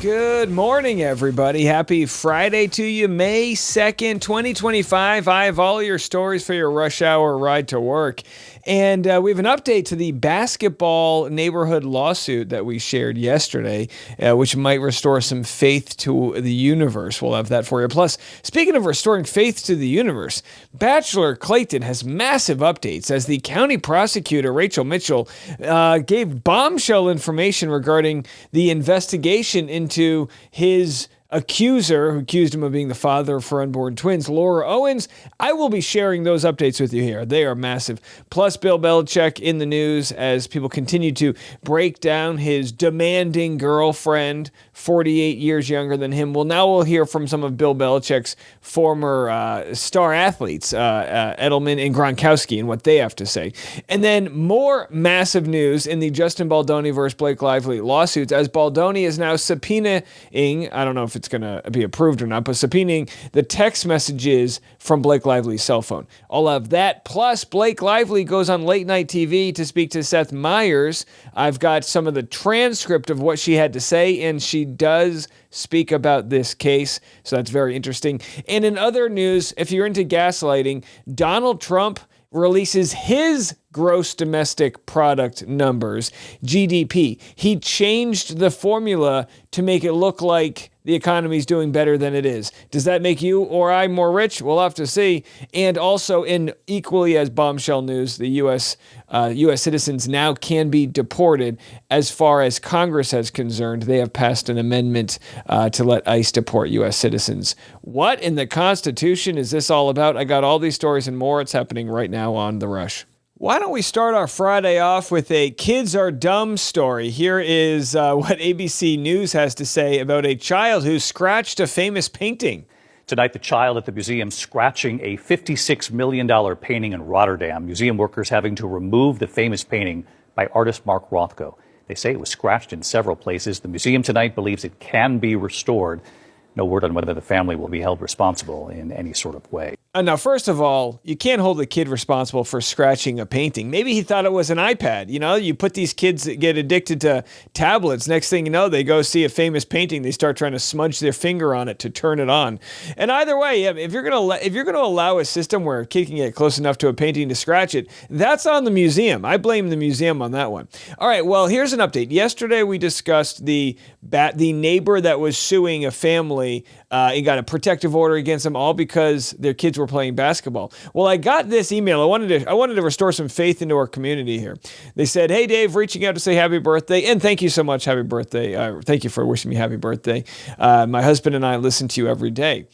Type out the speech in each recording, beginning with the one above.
Good morning, everybody. Happy Friday to you, May 2nd, 2025. I have all your stories for your rush hour ride to work. And we have an update to the basketball neighborhood lawsuit that we shared yesterday, which might restore some faith to the universe. We'll have that for you. Plus, speaking of restoring faith to the universe, Bachelor Clayton has massive updates as the county prosecutor, Rachel Mitchell, gave bombshell information regarding the investigation into his accuser, who accused him of being the father of her unborn twins, Laura Owens. I will be sharing those updates with you here. They are massive. Plus, Bill Belichick in the news as people continue to break down his demanding girlfriend, 48 years younger than him. Well, now we'll hear from some of Bill Belichick's former star athletes, Edelman and Gronkowski, and what they have to say. And then more massive news in the Justin Baldoni versus Blake Lively lawsuits, as Baldoni is now subpoenaing, I don't know if it's going to be approved or not, but subpoenaing the text messages from Blake Lively's cell phone. I'll have that. Plus, Blake Lively goes on late night TV to speak to Seth Meyers. I've got some of the transcript of what she had to say, and she does speak about this case, so that's very interesting. And in other news, if you're into gaslighting, Donald Trump releases his gross domestic product numbers, GDP. He changed the formula to make it look like the economy's doing better than it is. Does that make you or I more rich? We'll have to see. And also, in equally as bombshell news, the U.S. Citizens now can be deported. As far as Congress is concerned, they have passed an amendment to let ICE deport U.S. citizens. What in the Constitution is this all about? I got all these stories and more. It's happening right now on The Rush. Why don't we start our Friday off with a kids are dumb story? Here is what ABC News has to say about a child who scratched a famous painting. Tonight, the child at the museum scratching a $56 million painting in Rotterdam. Museum workers having to remove the famous painting by artist Mark Rothko. They say it was scratched in several places. The museum tonight believes it can be restored. No word on whether the family will be held responsible in any sort of way. Now, first of all, you can't hold a kid responsible for scratching a painting. Maybe he thought it was an iPad. You know, you put these kids that get addicted to tablets. Next thing you know, they go see a famous painting. They start trying to smudge their finger on it to turn it on. And either way, if you're gonna allow a system where a kid can get close enough to a painting to scratch it, that's on the museum. I blame the museum on that one. All right. Well, here's an update. Yesterday we discussed the neighbor that was suing a family. He got a protective order against them all because their kids were playing basketball. Well, I got this email. I wanted to restore some faith into our community here. They said, "Hey, Dave, reaching out to say happy birthday, and thank you so much. Happy birthday. Thank you for wishing me happy birthday. My husband and I listen to you every day.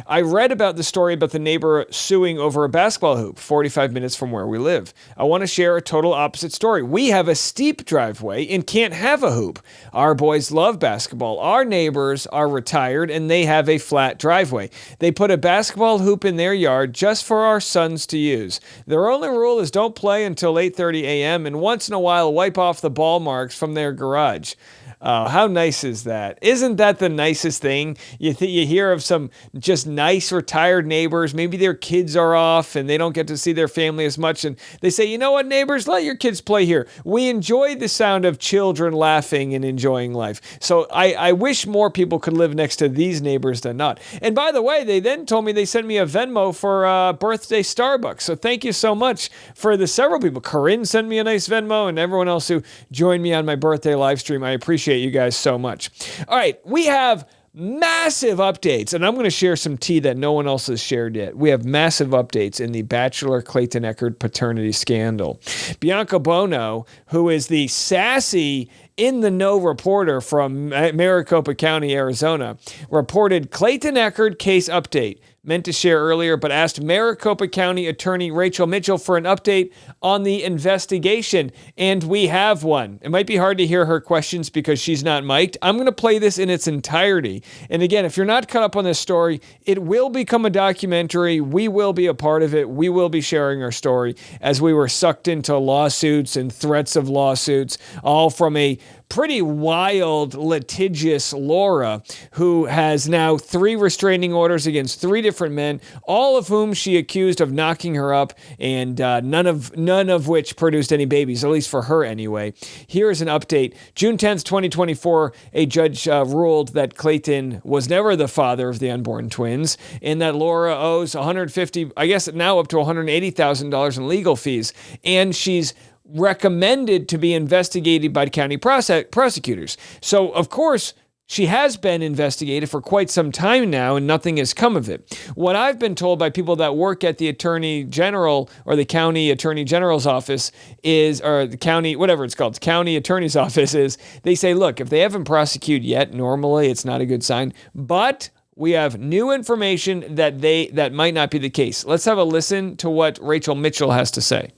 I read about the story about the neighbor suing over a basketball hoop 45 minutes from where we live. I want to share a total opposite story. We have a steep driveway and can't have a hoop. Our boys love basketball. Our neighbors are retired and they have a flat driveway. They put a basketball hoop in their yard just for our sons to use. Their only rule is don't play until 8:30 a.m. and once in a while wipe off the ball marks from their garage." How nice is that? Isn't that the nicest thing? You hear of some just nice retired neighbors. Maybe their kids are off and they don't get to see their family as much. And they say, you know what, neighbors, let your kids play here. We enjoy the sound of children laughing and enjoying life. So I wish more people could live next to these neighbors than not. And by the way, they then told me they sent me a Venmo for birthday Starbucks. So thank you so much for the several people. Corinne sent me a nice Venmo and everyone else who joined me on my birthday live stream. I appreciate you guys so much. All right, we have massive updates, and I'm going to share some tea that no one else has shared yet. We have massive updates in the Bachelor Clayton Echard paternity scandal. Bianca Bono, who is the sassy in-the-know reporter from Maricopa County, Arizona, reported Clayton Echard case update. Meant to share earlier, but asked Maricopa County Attorney Rachel Mitchell for an update on the investigation, and we have one. It might be hard to hear her questions because she's not mic'd. I'm going to play this in its entirety. And again, if you're not caught up on this story, it will become a documentary. We will be a part of it. We will be sharing our story as we were sucked into lawsuits and threats of lawsuits, all from a pretty wild, litigious Laura, who has now 3 restraining orders against 3 different men, all of whom she accused of knocking her up, and none of which produced any babies, at least for her anyway. Here is an update. June 10th, 2024, a judge ruled that Clayton was never the father of the unborn twins, and that Laura owes $150, I guess now up to $180,000 in legal fees, and she's recommended to be investigated by county prosecutors. So, of course, she has been investigated for quite some time now, and nothing has come of it. What I've been told by people that work at the Attorney General or the County Attorney General's office is, or the county, whatever it's called, the County Attorney's office is, they say, look, if they haven't prosecuted yet, normally it's not a good sign, but we have new information that might not be the case. Let's have a listen to what Rachel Mitchell has to say.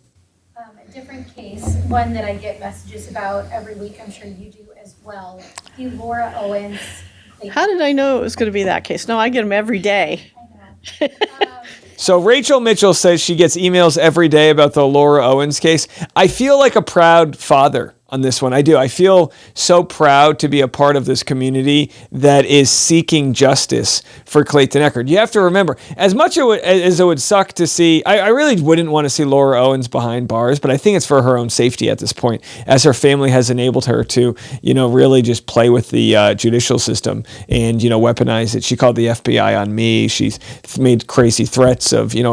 A different case, one that I get messages about every week, I'm sure you do as well. The Laura Owens. How did I know it was going to be that case? No, I get them every day. I know. So Rachel Mitchell says she gets emails every day about the Laura Owens case. I feel like a proud father on this one. I do. I feel so proud to be a part of this community that is seeking justice for Clayton Echard. You have to remember, as much as it would suck to see, I really wouldn't want to see Laura Owens behind bars, but I think it's for her own safety at this point, as her family has enabled her to, really just play with the judicial system and, weaponize it. She called the FBI on me. She's made crazy threats of, and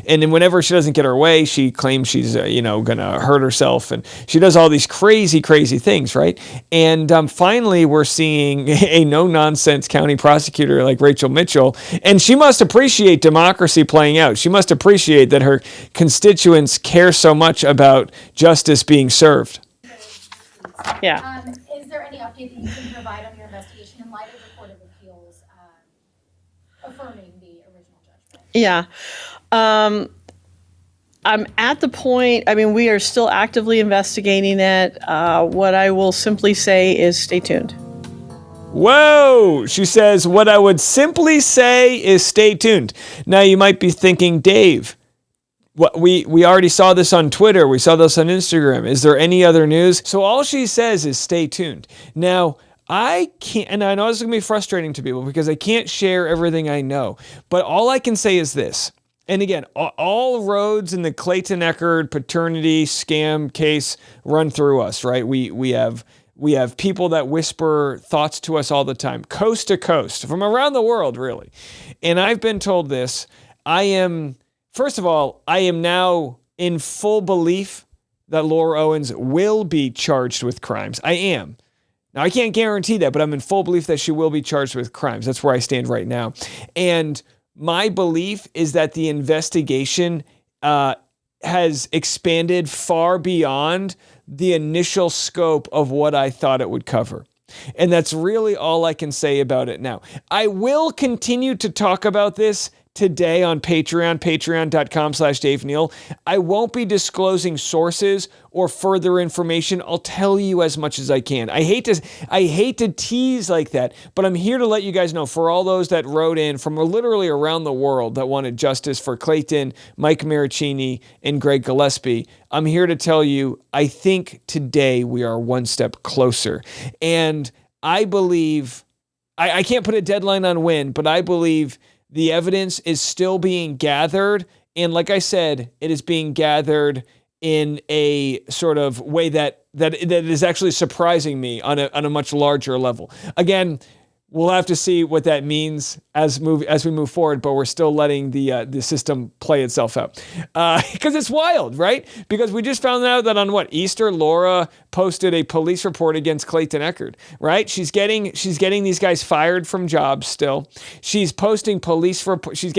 then whenever she doesn't get her way, she claims she's, going to hurt herself, and she does all these crazy, crazy things, right? And finally, we're seeing a no-nonsense county prosecutor like Rachel Mitchell, and she must appreciate democracy playing out. She must appreciate that her constituents care so much about justice being served. Yeah. Is there any update that you can provide on your investigation in light of the Court of Appeals affirming the original judgment? Yeah. I'm at the point, we are still actively investigating it. What I will simply say is stay tuned. Whoa! She says, what I would simply say is stay tuned. Now, you might be thinking, Dave, we already saw this on Twitter. We saw this on Instagram. Is there any other news? So all she says is stay tuned. Now, I can't, and I know this is going to be frustrating to people because I can't share everything I know, but all I can say is this. And again, all roads in the Clayton Echard paternity scam case run through us, right? We have people that whisper thoughts to us all the time, coast to coast, from around the world, really. And I've been told this. First of all, I am now in full belief that Laura Owens will be charged with crimes. I am. Now, I can't guarantee that, but I'm in full belief that she will be charged with crimes. That's where I stand right now. And my belief is that the investigation has expanded far beyond the initial scope of what I thought it would cover. And that's really all I can say about it now. I will continue to talk about this today on Patreon, patreon.com/Dave Neal. I won't be disclosing sources or further information. I'll tell you as much as I can. I hate to tease like that, but I'm here to let you guys know, for all those that wrote in from literally around the world that wanted justice for Clayton, Mike Maricini, and Greg Gillespie, I'm here to tell you, I think today we are one step closer. And I believe, I can't put a deadline on when, but I believe the evidence is still being gathered. And like I said, it is being gathered in a sort of way that is actually surprising me on a much larger level. Again, we'll have to see what that means as we move forward, but we're still letting the system play itself out. Because it's wild, right? Because we just found out that on Easter, Laura posted a police report against Clayton Echard, right? She's getting these guys fired from jobs still. She's posting police report. She's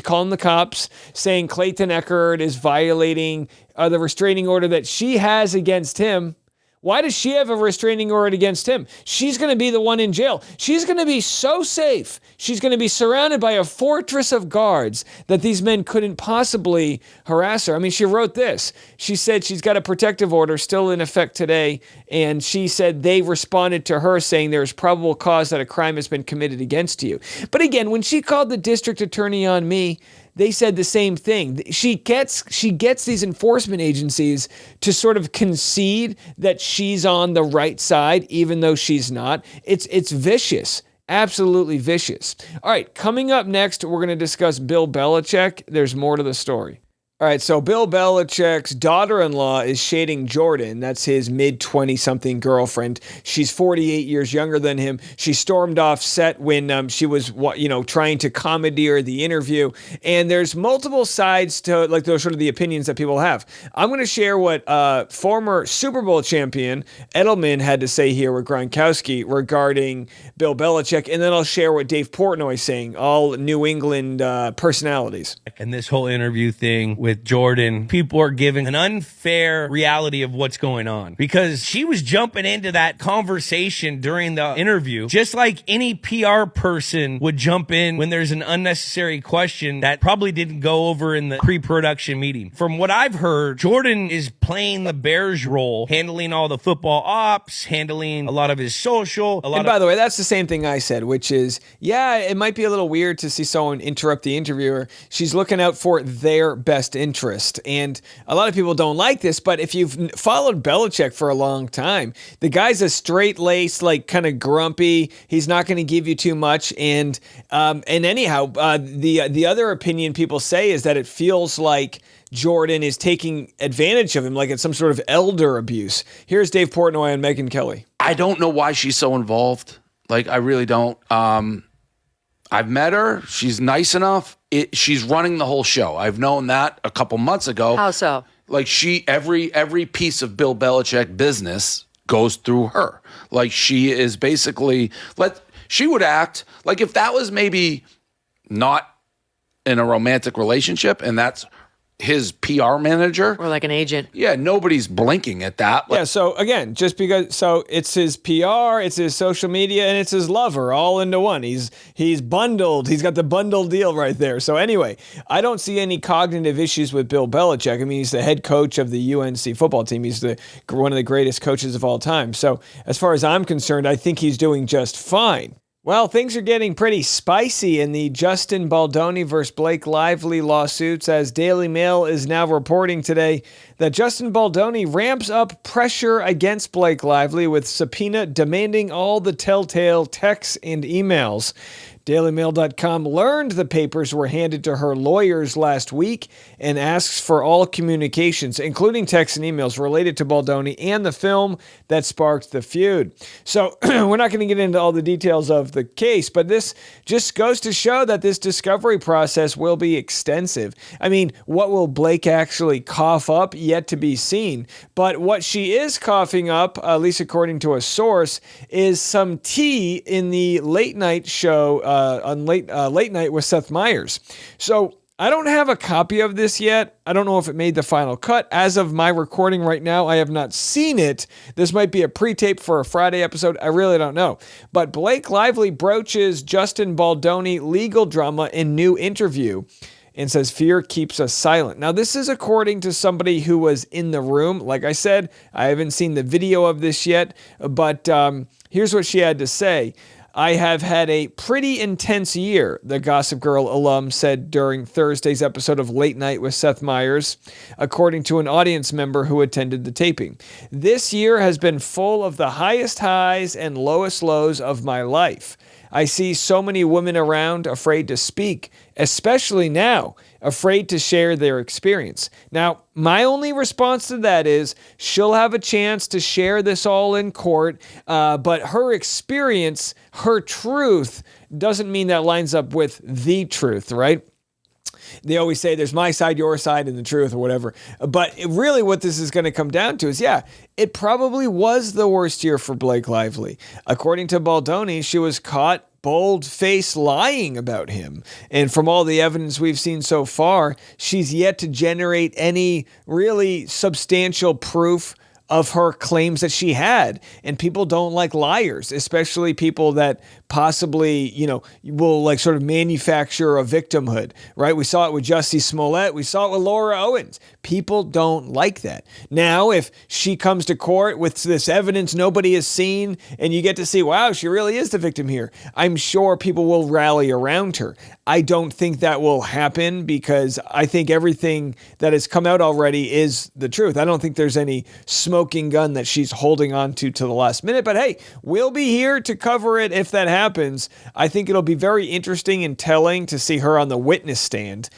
calling the cops saying Clayton Echard is violating the restraining order that she has against him. Why does she have a restraining order against him? She's going to be the one in jail. She's going to be so safe. She's going to be surrounded by a fortress of guards that these men couldn't possibly harass her. I mean, she wrote this. She said she's got a protective order still in effect today, and she said they responded to her saying there is probable cause that a crime has been committed against you. But again, when she called the district attorney on me, they said the same thing. She gets these enforcement agencies to sort of concede that she's on the right side, even though she's not. It's vicious. Absolutely vicious. All right, coming up next, we're going to discuss Bill Belichick. There's more to the story. All right, so Bill Belichick's daughter-in-law is shading Jordan. That's his mid-20-something girlfriend. She's 48 years younger than him. She stormed off set when she was, trying to commandeer the interview. And there's multiple sides to like those sort of the opinions that people have. I'm going to share what former Super Bowl champion Edelman had to say here with Gronkowski regarding Bill Belichick, and then I'll share what Dave Portnoy is saying, all New England personalities. And this whole interview thing with Jordan, people are giving an unfair reality of what's going on because she was jumping into that conversation during the interview just like any PR person would jump in when there's an unnecessary question that probably didn't go over in the pre-production meeting. From what I've heard, Jordan is playing the Bears role, handling all the football ops, handling a lot of his social. And by the way, that's the same thing I said, which is, yeah, it might be a little weird to see someone interrupt the interviewer. She's looking out for their best interest. And a lot of people don't like this, but if you've followed Belichick for a long time, the guy's a straight-laced, like kind of grumpy. He's not going to give you too much. And anyhow, the other opinion people say is that it feels like Jordan is taking advantage of him, like it's some sort of elder abuse. Here's Dave Portnoy and Megyn Kelly. I don't know why she's so involved. Like, I really don't. I've met her. She's nice enough. She's running the whole show. I've known that a couple months ago. How so? Like every piece of Bill Belichick business goes through her. Like she is basically, she would act like if that was maybe not in a romantic relationship and that's his PR manager. Or like an agent. Yeah, nobody's blinking at that. Yeah, so again, so it's his PR, it's his social media, and it's his lover all into one. He's bundled. He's got the bundle deal right there. So anyway, I don't see any cognitive issues with Bill Belichick. I mean, he's the head coach of the UNC football team. He's one of the greatest coaches of all time. So as far as I'm concerned, I think he's doing just fine. Well, things are getting pretty spicy in the Justin Baldoni versus Blake Lively lawsuits, as Daily Mail is now reporting today that Justin Baldoni ramps up pressure against Blake Lively with subpoena demanding all the telltale texts and emails. DailyMail.com learned the papers were handed to her lawyers last week and asks for all communications, including texts and emails related to Baldoni and the film that sparked the feud. So we're not going to get into all the details of the case, but this just goes to show that this discovery process will be extensive. I mean, what will Blake actually cough up? Yet to be seen. But what she is coughing up, at least according to a source, is some tea in the late night show on late night with Seth Meyers. So I don't have a copy of this yet. I don't know if it made the final cut. As of my recording right now, I have not seen it. This might be a pre-tape for a Friday episode. I really don't know. But Blake Lively broaches Justin Baldoni legal drama in new interview and says fear keeps us silent. Now, this is according to somebody who was in the room. Like I said, I haven't seen the video of this yet, but here's what she had to say. I have had a pretty intense year, the Gossip Girl alum said during Thursday's episode of Late Night with Seth Meyers, according to an audience member who attended the taping. This year has been full of the highest highs and lowest lows of my life. I see so many women around afraid to speak, especially now, afraid to share their experience. Now, my only response to that is she'll have a chance to share this all in court, but her experience, her truth, doesn't mean that lines up with the truth, right? They always say there's my side, your side, and the truth or whatever. But really what this is going to come down to is, yeah, it probably was the worst year for Blake Lively. According to Baldoni, she was caught bold-faced lying about him. And from all the evidence we've seen so far, she's yet to generate any really substantial proof of her claims that she had. And people don't like liars, especially people that possibly, will like sort of manufacture a victimhood, right? We saw it with Jussie Smollett. We saw it with Laura Owens. People don't like that. Now, if she comes to court with this evidence nobody has seen and you get to see, wow, she really is the victim here, I'm sure people will rally around her. I don't think that will happen because I think everything that has come out already is the truth. I don't think there's any smoking gun that she's holding on to the last minute. But hey, we'll be here to cover it if that happens. I think it'll be very interesting and telling to see her on the witness stand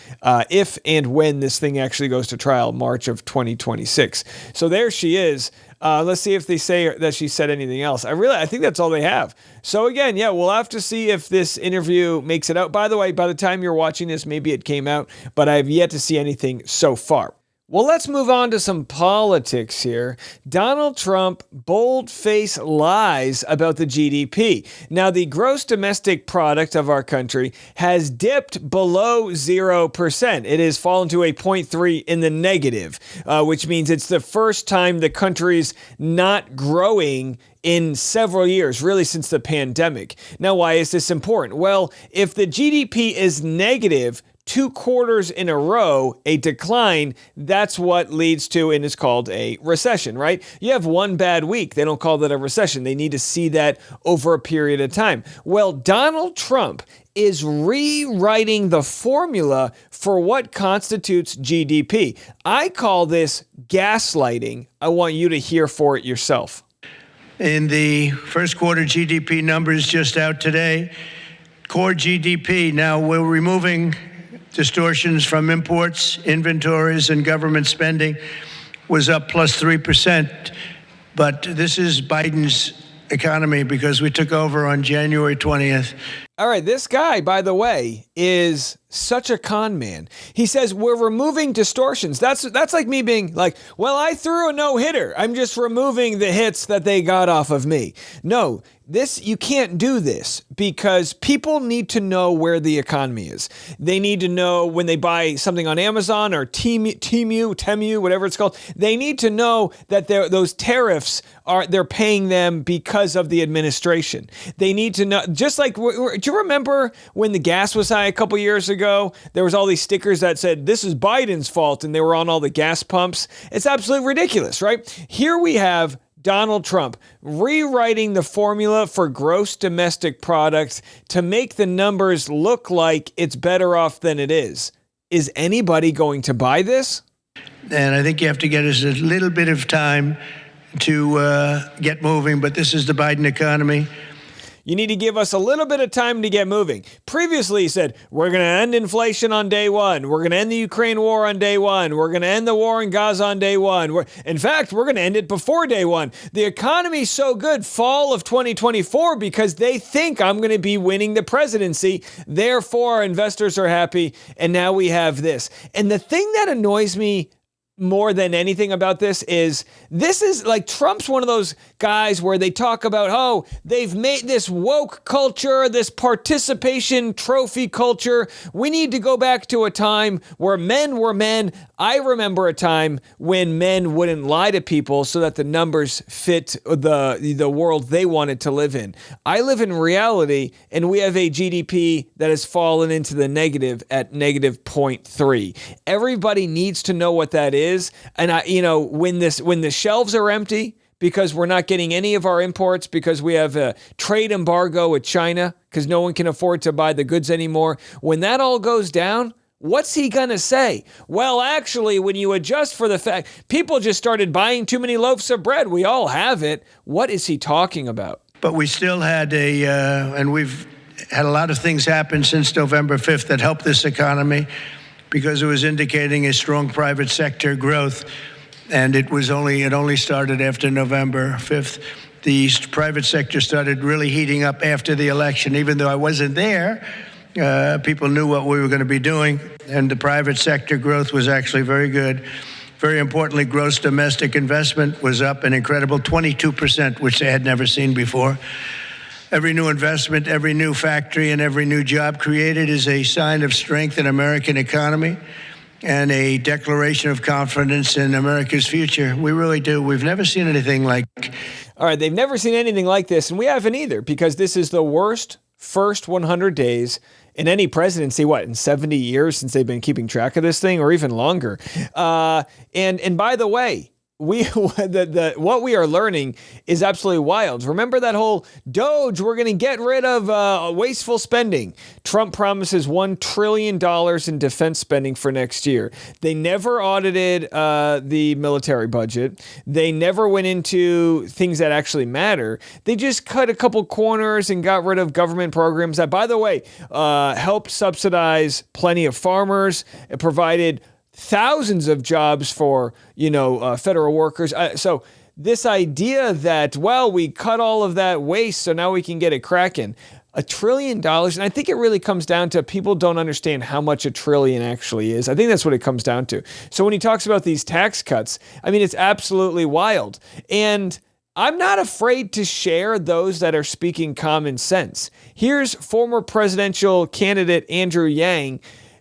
if and when this thing actually goes to trial, March of 2026. So there she is. Let's see if they say that she said anything else. I think that's all they have. So again, yeah, we'll have to see if this interview makes it out. By the way, by the time you're watching this, maybe it came out, but I've yet to see anything so far. Well, let's move on to some politics here. Donald Trump bold-faced lies about the GDP. Now, the gross domestic product of our country has dipped below 0%. It has fallen to a 0.3 in the negative, which means it's the first time the country's not growing in several years, really since the pandemic. Now, why is this important? Well, if the GDP is negative 2 quarters in a row, a decline, that's what leads to and is called a recession, right? You have one bad week, they don't call that a recession. They need to see that over a period of time. Well, Donald Trump is rewriting the formula for what constitutes GDP. I call this gaslighting. I want you to hear for it yourself. In the first quarter GDP numbers just out today, core GDP, now we're removing distortions from imports, inventories, and government spending, was up plus 3%. But this is Biden's economy because we took over on January 20th. All right, this guy, by the way, is such a con man. He says we're removing distortions. That's like me being like, well, I threw a no-hitter. I'm just removing the hits that they got off of me. No, you can't do this because people need to know where the economy is. They need to know when they buy something on Amazon or Temu, whatever it's called. They need to know that those tariffs they're paying them because of the administration. They need to know, just like, do you remember when the gas was high a couple years ago? There was all these stickers that said, this is Biden's fault, and they were on all the gas pumps. It's absolutely ridiculous, right? Here we have Donald Trump rewriting the formula for gross domestic product to make the numbers look like it's better off than it is. Is anybody going to buy this? And I think you have to get us a little bit of time to get moving, but this is the Biden economy. You need to give us a little bit of time to get moving. Previously, he said, we're going to end inflation on day one. We're going to end the Ukraine war on day one. We're going to end the war in Gaza on day one. In fact, we're going to end it before day one. The economy's so good, fall of 2024, because they think I'm going to be winning the presidency. Therefore, our investors are happy. And now we have this. And the thing that annoys me more than anything about this is like Trump's one of those guys where they talk about, oh, they've made this woke culture, this participation trophy culture. We need to go back to a time where men were men. I remember a time when men wouldn't lie to people so that the numbers fit the world they wanted to live in. I live in reality, and we have a GDP that has fallen into the negative at negative 0.3. Everybody needs to know what that is. And when the shelves are empty because we're not getting any of our imports because we have a trade embargo with China because no one can afford to buy the goods anymore. When that all goes down, what's he going to say? Well, actually, when you adjust for the fact people just started buying too many loaves of bread, we all have it. What is he talking about? But we still had and we've had a lot of things happen since November 5th that helped this economy, because it was indicating a strong private sector growth, and it only started after November 5th. The private sector started really heating up after the election. Even though I wasn't there, people knew what we were going to be doing, and the private sector growth was actually very good. Very importantly, gross domestic investment was up an incredible 22%, which they had never seen before. Every new investment, every new factory, and every new job created is a sign of strength in American economy and a declaration of confidence in America's future. We really do. We've never seen anything like. All right, they've never seen anything like this, and we haven't either, because this is the worst first 100 days in any presidency, in 70 years since they've been keeping track of this thing, or even longer. And by the way, what we are learning is absolutely wild. Remember that whole Doge, we're going to get rid of wasteful spending. Trump promises $1 trillion in defense spending for next year. They never audited the military budget. They never went into things that actually matter. They just cut a couple corners and got rid of government programs that, by the way, helped subsidize plenty of farmers. It provided thousands of jobs for, federal workers. So this idea that, well, we cut all of that waste, so now we can get it cracking. $1 trillion. And I think it really comes down to people don't understand how much $1 trillion actually is. I think that's what it comes down to. So when he talks about these tax cuts, I mean, it's absolutely wild. And I'm not afraid to share those that are speaking common sense. Here's former presidential candidate Andrew Yang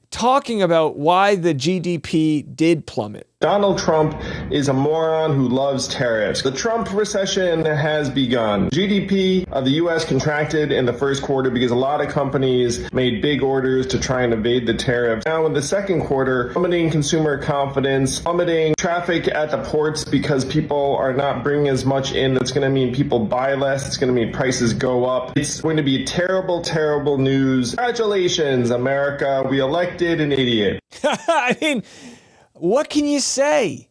talking about why the GDP did plummet. Donald Trump is a moron who loves tariffs. The Trump recession has begun. GDP of the U.S. contracted in the first quarter because a lot of companies made big orders to try and evade the tariffs. Now in the second quarter, plummeting consumer confidence, plummeting traffic at the ports because people are not bringing as much in. That's going to mean people buy less. It's going to mean prices go up. It's going to be terrible, terrible news. Congratulations, America. We elected an idiot. I mean, what can you say?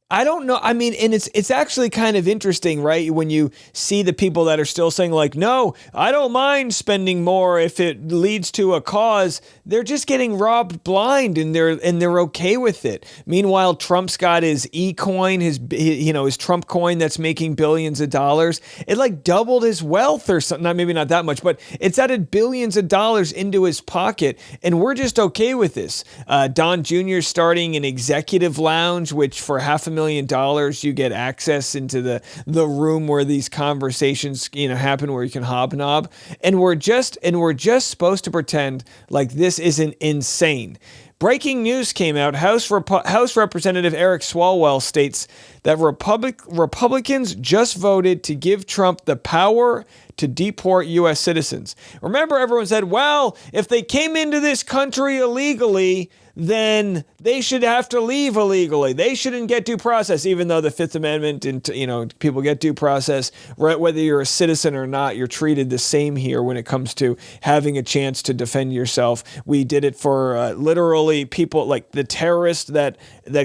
I don't know. I mean, and it's actually kind of interesting, right? When you see the people that are still saying like, no, I don't mind spending more if it leads to a cause. They're just getting robbed blind and they're okay with it. Meanwhile, Trump's got his e-coin, his Trump coin that's making billions of dollars. It like doubled his wealth or something. Maybe not that much, but it's added billions of dollars into his pocket. And we're just okay with this. Don Jr. starting an executive lounge, which for $500,000 you get access into the room where these conversations happen, where you can hobnob, and we're just supposed to pretend like this isn't insane. Breaking news came out. House Representative Eric Swalwell states that Republicans just voted to give Trump the power to deport U.S. citizens. Remember, everyone said, well, if they came into this country illegally, then they should have to leave illegally. They shouldn't get due process, even though the Fifth Amendment and, people get due process, right? Whether you're a citizen or not, you're treated the same here when it comes to having a chance to defend yourself. We did it for literally people like the terrorists that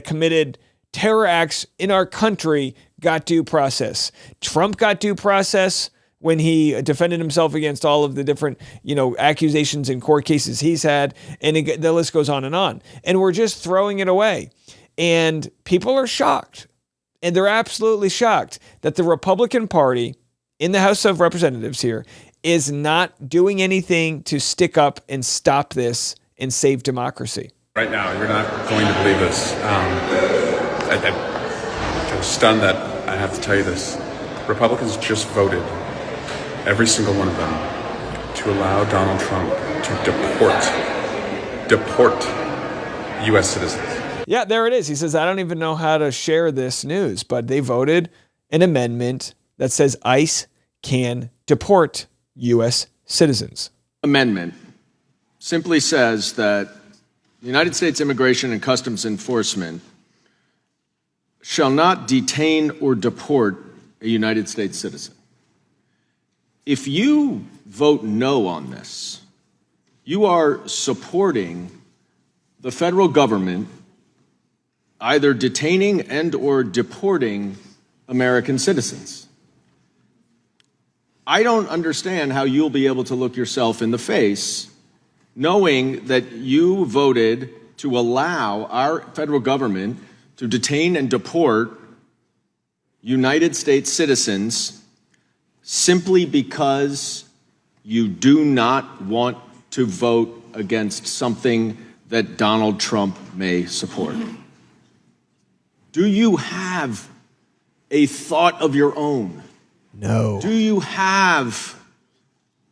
committed terror acts in our country got due process. Trump got due process when he defended himself against all of the different, accusations and court cases he's had, and the list goes on. And we're just throwing it away. And people are shocked, and they're absolutely shocked that the Republican Party in the House of Representatives here is not doing anything to stick up and stop this and save democracy. Right now, you're not going to believe this. I'm stunned that I have to tell you this. Republicans just voted, every single one of them, to allow Donald Trump to deport U.S. citizens. Yeah, there it is. He says, I don't even know how to share this news, but they voted an amendment that says ICE can deport U.S. citizens. Amendment simply says that the United States Immigration and Customs Enforcement shall not detain or deport a United States citizen. If you vote no on this, you are supporting the federal government either detaining and or deporting American citizens. I don't understand how you'll be able to look yourself in the face knowing that you voted to allow our federal government to detain and deport United States citizens simply because you do not want to vote against something that Donald Trump may support. Do you have a thought of your own? No. Do you have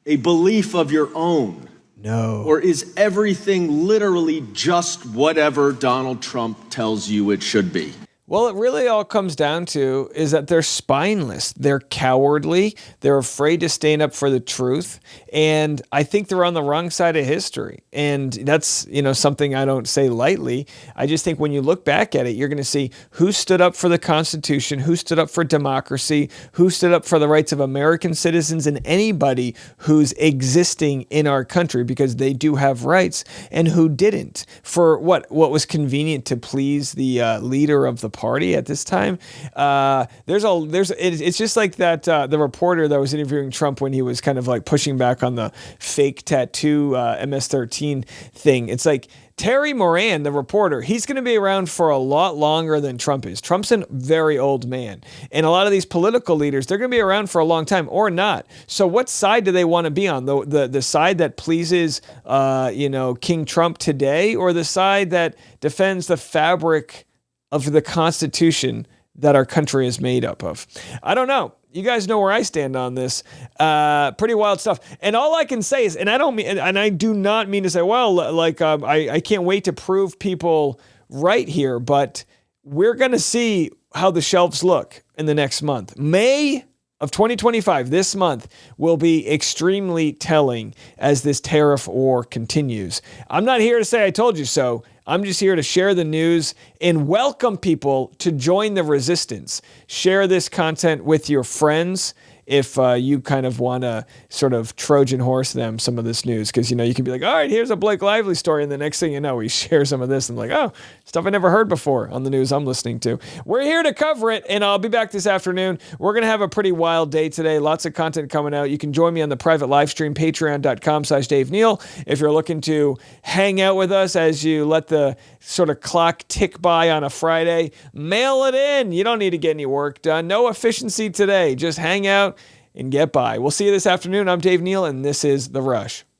a belief of your own? No. Or is everything literally just whatever Donald Trump tells you it should be? Well, it really all comes down to is that they're spineless. They're cowardly. They're afraid to stand up for the truth. And I think they're on the wrong side of history. And that's, something I don't say lightly. I just think when you look back at it, you're going to see who stood up for the Constitution, who stood up for democracy, who stood up for the rights of American citizens and anybody who's existing in our country, because they do have rights, and who didn't for what was convenient to please the leader of the party at this time. It's just like that the reporter that was interviewing Trump when he was kind of like pushing back on the fake tattoo MS-13 thing. It's like Terry Moran, the reporter, he's going to be around for a lot longer than Trump is. Trump's a very old man. And a lot of these political leaders, they're going to be around for a long time or not. So what side do they want to be on? The side that pleases, King Trump today, or the side that defends the fabric of the Constitution that our country is made up of? I don't know. You guys know where I stand on this. Pretty wild stuff. And all I can say is, and I do not mean to say, well, I can't wait to prove people right here, but we're going to see how the shelves look in the next month. May of 2025, this month, will be extremely telling as this tariff war continues. I'm not here to say I told you so. I'm just here to share the news and welcome people to join the resistance. Share this content with your friends if you kind of want to sort of Trojan horse them some of this news. Because, you can be like, all right, here's a Blake Lively story. And the next thing you know, we share some of this and like, oh, stuff I never heard before on the news I'm listening to. We're here to cover it, and I'll be back this afternoon. We're going to have a pretty wild day today. Lots of content coming out. You can join me on the private live stream, patreon.com/Dave Neal. If you're looking to hang out with us as you let the sort of clock tick by on a Friday, mail it in. You don't need to get any work done. No efficiency today. Just hang out and get by. We'll see you this afternoon. I'm Dave Neal, and this is The Rush.